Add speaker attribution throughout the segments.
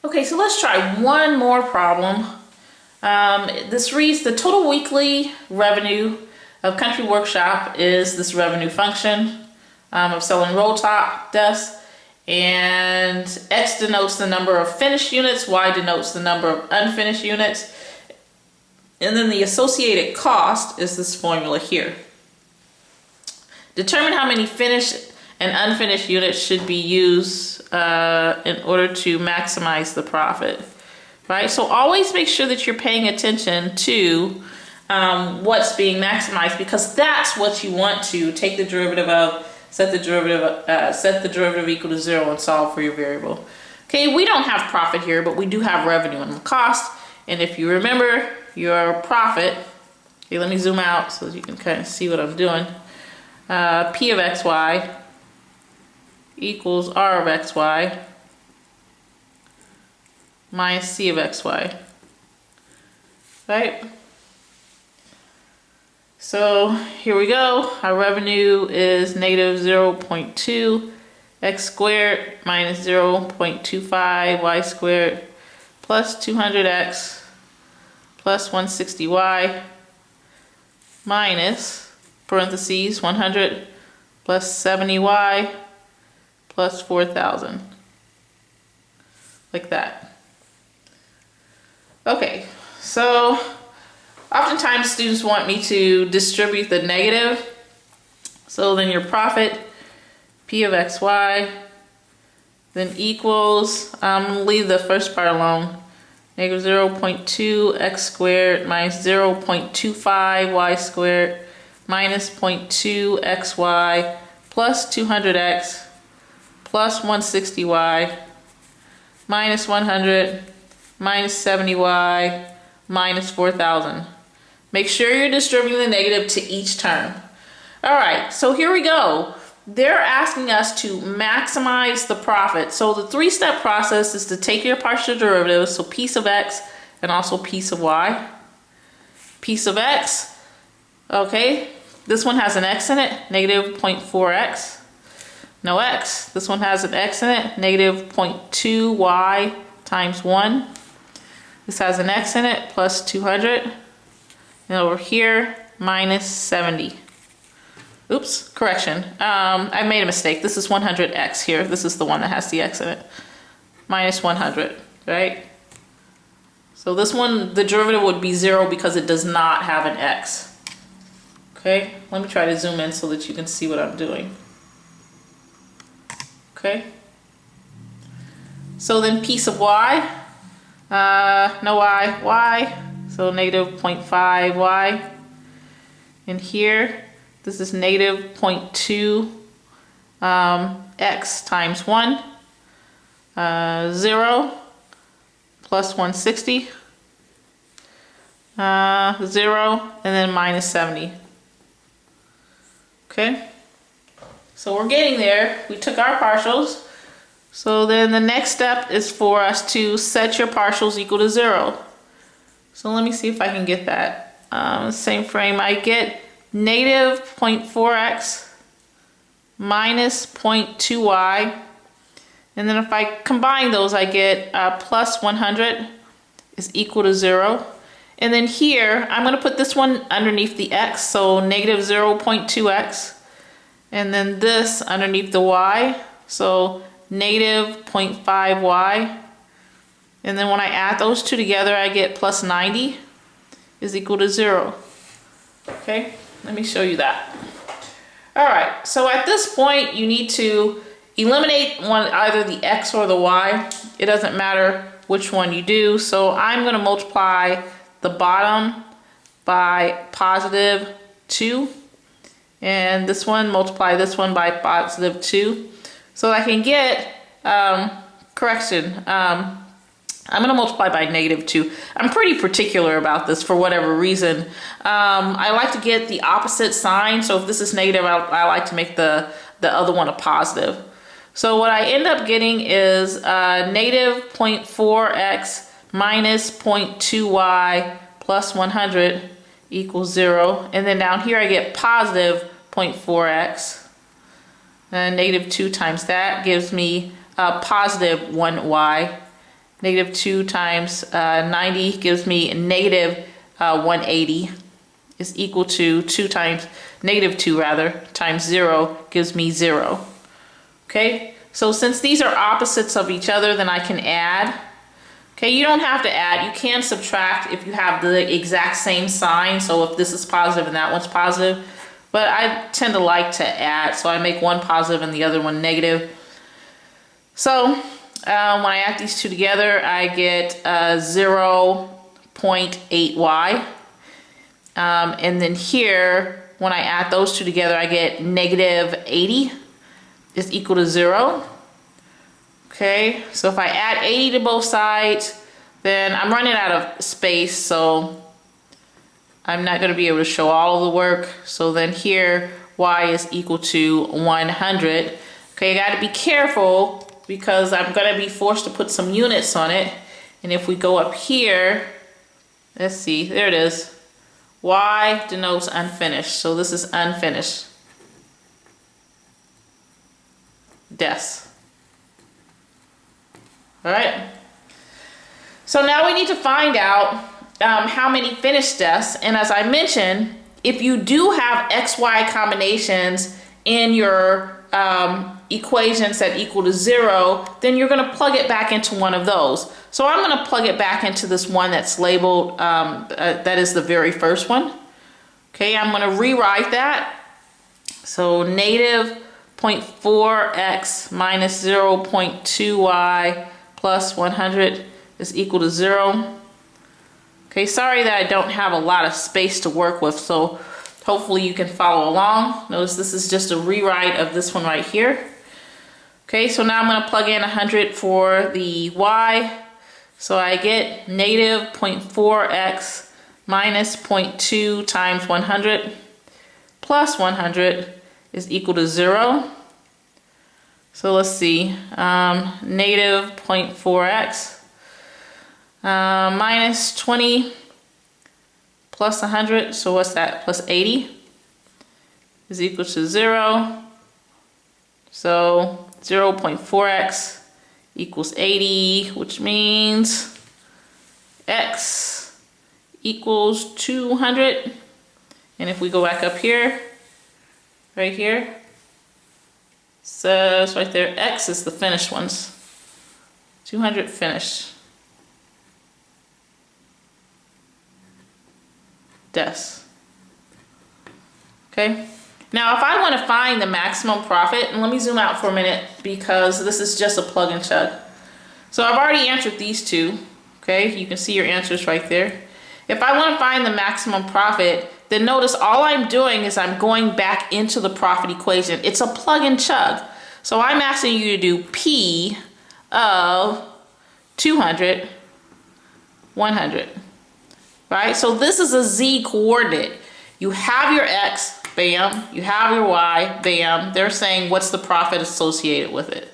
Speaker 1: Okay, so let's try one more problem. This reads the total weekly revenue of Country Workshop is this revenue function of selling roll top desks, and X denotes the number of finished units, Y denotes the number of unfinished units, and then the associated cost is this formula here. Determine how many finished and unfinished units should be used in order to maximize the profit, right? So always make sure that you're paying attention to what's being maximized, because that's what you want to take the derivative of, set the derivative equal to 0 and solve for your variable. Okay, we don't have profit here, but we do have revenue and cost. And if you remember your profit, okay, let me zoom out so that you can kind of see what I'm doing. P of xy equals R of xy minus C of xy, right? So here we go. Our revenue is negative 0.2 x squared minus 0.25 y squared plus 200x plus 160y minus parentheses 100 plus 70y plus 4,000, like that. Okay, so oftentimes students want me to distribute the negative. So then your profit, P of xy, then equals, I'm going to leave the first part alone, negative 0.2 x squared minus 0.25 y squared minus 0.2 xy plus 200x plus 160y minus 100 minus 70y minus 4,000. Make sure you're distributing the negative to each term. All right, so here we go. They're asking us to maximize the profit. So the three-step process is to take your partial derivatives, so piece of x and also piece of y. Piece of x, okay, this one has an x in it, negative 0.4x. No x. This one has an x in it, negative 0.2y times 1. This has an x in it, plus 200. And over here, minus 70. Oops, correction. I made a mistake. This is 100x here. This is the one that has the x in it. Minus 100, right? So this one, the derivative would be 0 because it does not have an x. Okay, let me try to zoom in so that you can see what I'm doing. Okay, so then piece of y, no y, so negative 0.5y. And here, this is negative 0.2 x times 1, 0 plus 160, 0, and then minus 70. Okay. So we're getting there. We took our partials. So then the next step is for us to set your partials equal to 0. So let me see if I can get that. Same frame, I get negative 0.4x minus 0.2y. And then if I combine those, I get plus 100 is equal to 0. And then here, I'm going to put this one underneath the x, so negative 0.2x. And then this underneath the y, so negative 0.5y. And then when I add those two together, I get plus 90 is equal to 0. Okay, let me show you that. All right, so at this point, you need to eliminate either the x or the y. It doesn't matter which one you do. So I'm going to multiply the bottom by positive 2. And this one, multiply this one by positive 2. So I can get, correction, I'm going to multiply by negative 2. I'm pretty particular about this for whatever reason. I like to get the opposite sign. So if this is negative, I like to make the other one a positive. So what I end up getting is negative 0.4x minus 0.2y plus 100 equals 0. And then down here I get positive 0.4x. And negative 2 times that gives me positive 1y. Negative 2 times 90 gives me negative 180 is equal to 2 times, negative 2 rather, times 0 gives me 0. Okay, so since these are opposites of each other, then I can add. Okay, you don't have to add. You can subtract if you have the exact same sign. So if this is positive and that one's positive. But I tend to like to add. So I make one positive and the other one negative. So when I add these two together, I get 0.8y. And then here, when I add those two together, I get negative 80 is equal to 0. Okay, so if I add 80 to both sides, then I'm running out of space, so I'm not going to be able to show all of the work. So then here, y is equal to 100. Okay, I got to be careful because I'm going to be forced to put some units on it. And if we go up here, let's see, there it is. Y denotes unfinished, so this is unfinished. Des. All right. So now we need to find out how many finished des. And as I mentioned, if you do have XY combinations in your equations that equal to 0, then you're going to plug it back into one of those. So I'm going to plug it back into this one that's labeled, that is the very first one. Okay, I'm going to rewrite that. So negative 0.4x minus 0.2y plus 100 is equal to 0. Okay, sorry that I don't have a lot of space to work with, so hopefully you can follow along. Notice this is just a rewrite of this one right here. Okay, so now I'm going to plug in 100 for the y. So I get negative 0.4x minus 0.2 times 100 plus 100 is equal to 0. So let's see, negative 0.4x minus 20 plus 100, so what's that, plus 80 is equal to 0. So 0.4x equals 80, which means x equals 200. And if we go back up here, right here, so it's right there, x is the finished ones. 200 finished. Des. Okay. Now if I want to find the maximum profit, and let me zoom out for a minute because this is just a plug and chug. So I've already answered these two. Okay, you can see your answers right there. If I want to find the maximum profit, then notice all I'm doing is I'm going back into the profit equation. It's a plug and chug. So I'm asking you to do P of 200, 100. Right? So this is a Z coordinate. You have your X, bam. You have your Y, bam. They're saying what's the profit associated with it.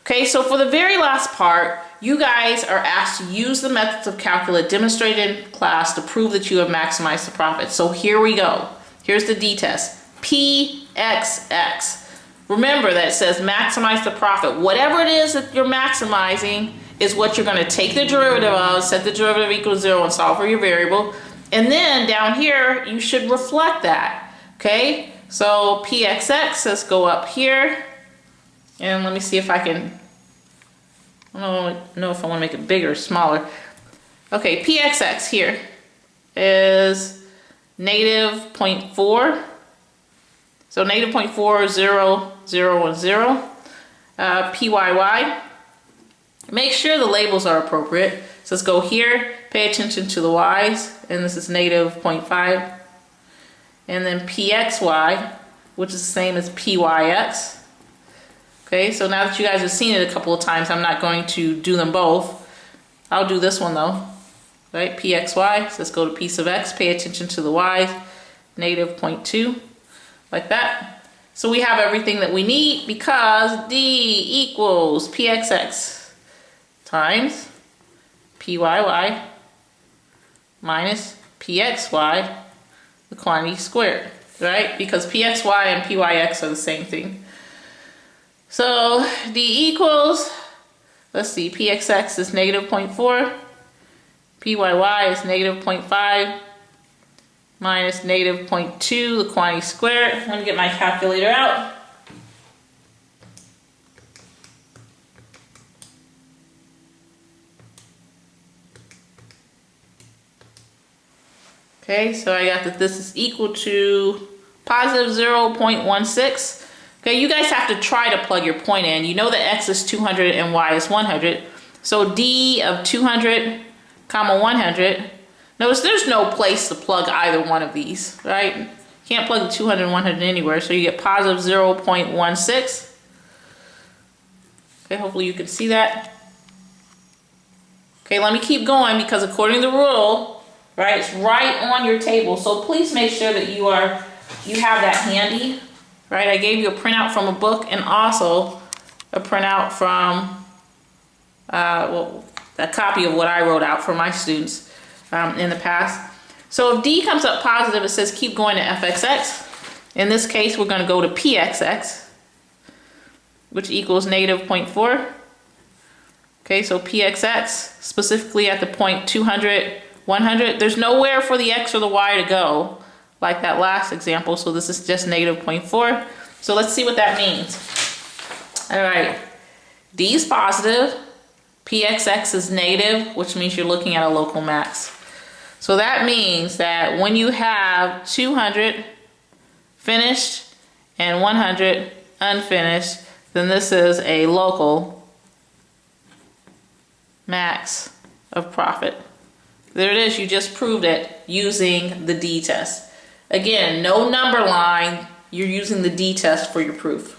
Speaker 1: Okay, so for the very last part, you guys are asked to use the methods of calculus demonstrated in class to prove that you have maximized the profit. So here we go. Here's the D test. PXX. Remember that it says maximize the profit. Whatever it is that you're maximizing is what you're going to take the derivative of, set the derivative equal to 0 and solve for your variable. And then down here, you should reflect that. Okay, so PXX, let's go up here. And let me see if I can, I don't know if I want to make it bigger or smaller. Okay, PXX here is negative 0.4. So negative 0.4, 0, 0, 1, 0. PYY. Make sure the labels are appropriate. So let's go here, pay attention to the y's, and this is negative 0.5. And then PXY, which is the same as PYX. Okay, so now that you guys have seen it a couple of times, I'm not going to do them both. I'll do this one though. Right, PXY, so let's go to P sub x, pay attention to the y's, negative 0.2, like that. So we have everything that we need because D equals PXX times PYY minus PXY, the quantity squared, right? Because PXY and PYX are the same thing. So D equals let's see, PXX is negative 0.4, PYY is negative 0.5, minus negative 0.2, the quantity squared. Let me get my calculator out. Okay, so I got that this is equal to positive 0.16. Okay, you guys have to try to plug your point in. You know that x is 200 and y is 100. So d of 200, comma 100. Notice there's no place to plug either one of these, right? You can't plug the 200 and 100 anywhere, so you get positive 0.16. Okay, hopefully you can see that. Okay, let me keep going because according to the rule, right, it's right on your table. So please make sure that you have that handy. Right, I gave you a printout from a book and also a printout from a copy of what I wrote out for my students in the past. So if D comes up positive, it says keep going to FXX. In this case, we're going to go to PXX, which equals negative 0.4. Okay, so PXX, specifically at the point 200, 100, there's nowhere for the X or the Y to go, like that last example, so this is just negative 0.4. So let's see what that means. All right, D is positive, PXX is negative, which means you're looking at a local max. So that means that when you have 200 finished and 100 unfinished, then this is a local max of profit. There it is, you just proved it using the D test. Again, no number line, you're using the D test for your proof.